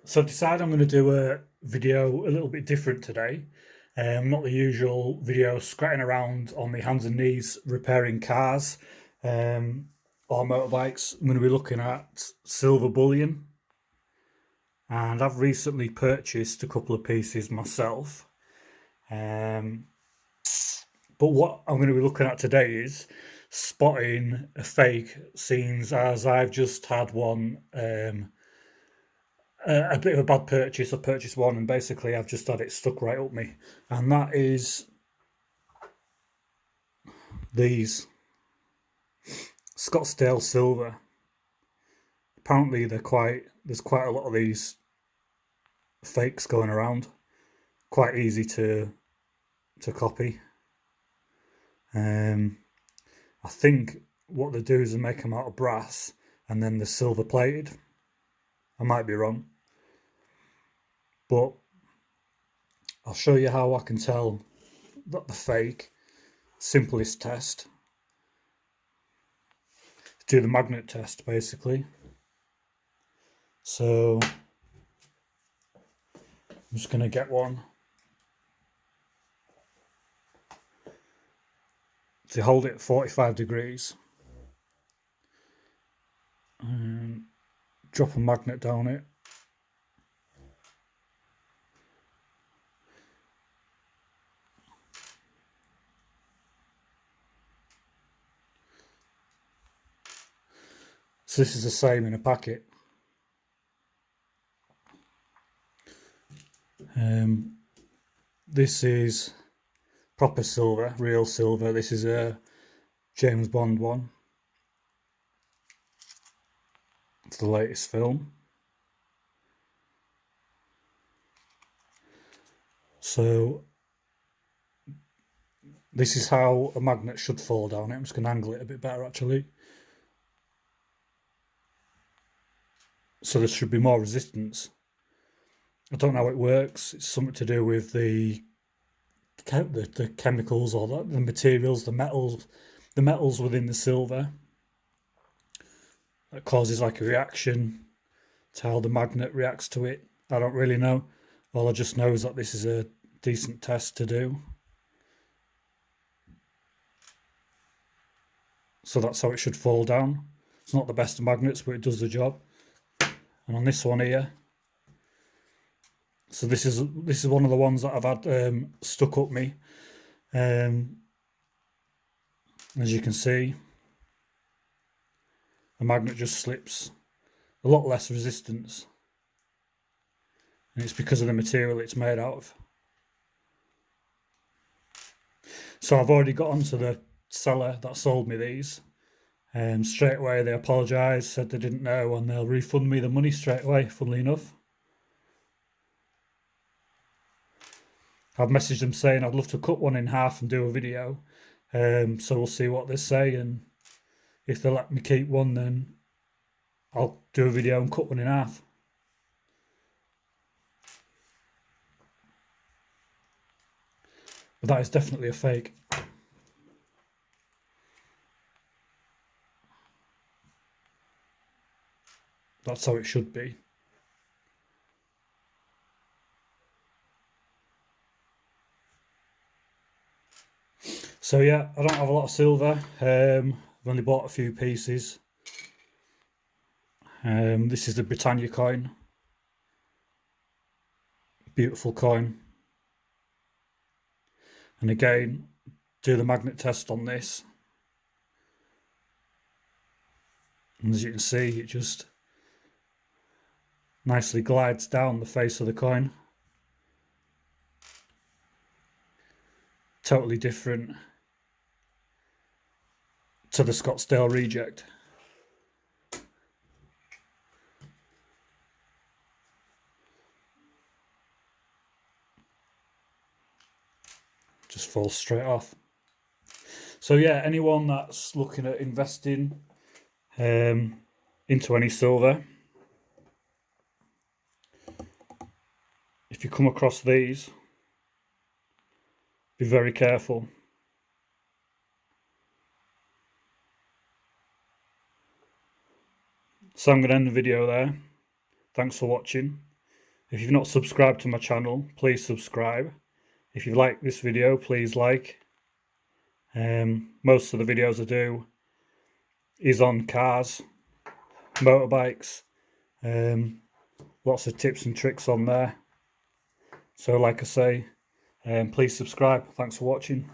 So I've decided I'm going to do a video a little bit different today. Not the usual video scratching around on my hands and knees repairing cars or motorbikes. I'm going to be looking at silver bullion, and I've recently purchased a couple of pieces myself. Um, but what I'm going to be looking at today is spotting a fake, scenes as I've just had one. A bit of a bad purchase. I purchased one, and basically I've just had it stuck right up me, and that is these Scottsdale silver. Apparently, there's quite a lot of these fakes going around. Quite easy to copy. Um, I think what they do is they make them out of brass, and then they're silver plated. I might be wrong, but I'll show you how I can tell that the fake. Simplest test. Do the magnet test basically. So I'm just going to get one to hold it at 45 degrees and drop a magnet down it. So this is the same in a packet. This is proper silver, real silver. This is a James Bond one. It's the latest film. So this is how a magnet should fall down. I'm just going to angle it a bit better actually. So there should be more resistance. I don't know how it works. It's something to do with the chemicals or the materials, the metals within the silver that causes like a reaction to how the magnet reacts to it. I don't really know. All I just know is that this is a decent test to do. So that's how it should fall down. It's not the best of magnets, but it does the job. And on this one here, so this is one of the ones that I've had stuck up me. As you can see, the magnet just slips. A lot less resistance, and it's because of the material it's made out of. So I've already got onto the seller that sold me these. Straight away they apologised, said they didn't know, and they'll refund me the money straight away, funnily enough. I've messaged them saying I'd love to cut one in half and do a video. So we'll see what they say, and if they let me keep one, then I'll do a video and cut one in half. But that is definitely a fake. That's how it should be. So yeah, I don't have a lot of silver. I've only bought a few pieces. This is the Britannia coin. Beautiful coin. And again, do the magnet test on this. And as you can see, it just nicely glides down the face of the coin. Totally different to the Scottsdale reject. Just falls straight off. So yeah, anyone that's looking at investing into any silver, if you come across these, be very careful. So I'm going to end the video there. Thanks for watching. If you've not subscribed to my channel, please subscribe. If you like this video, please like. Most of the videos I do is on cars, motorbikes, lots of tips and tricks on there. So like I say, please subscribe. Thanks for watching.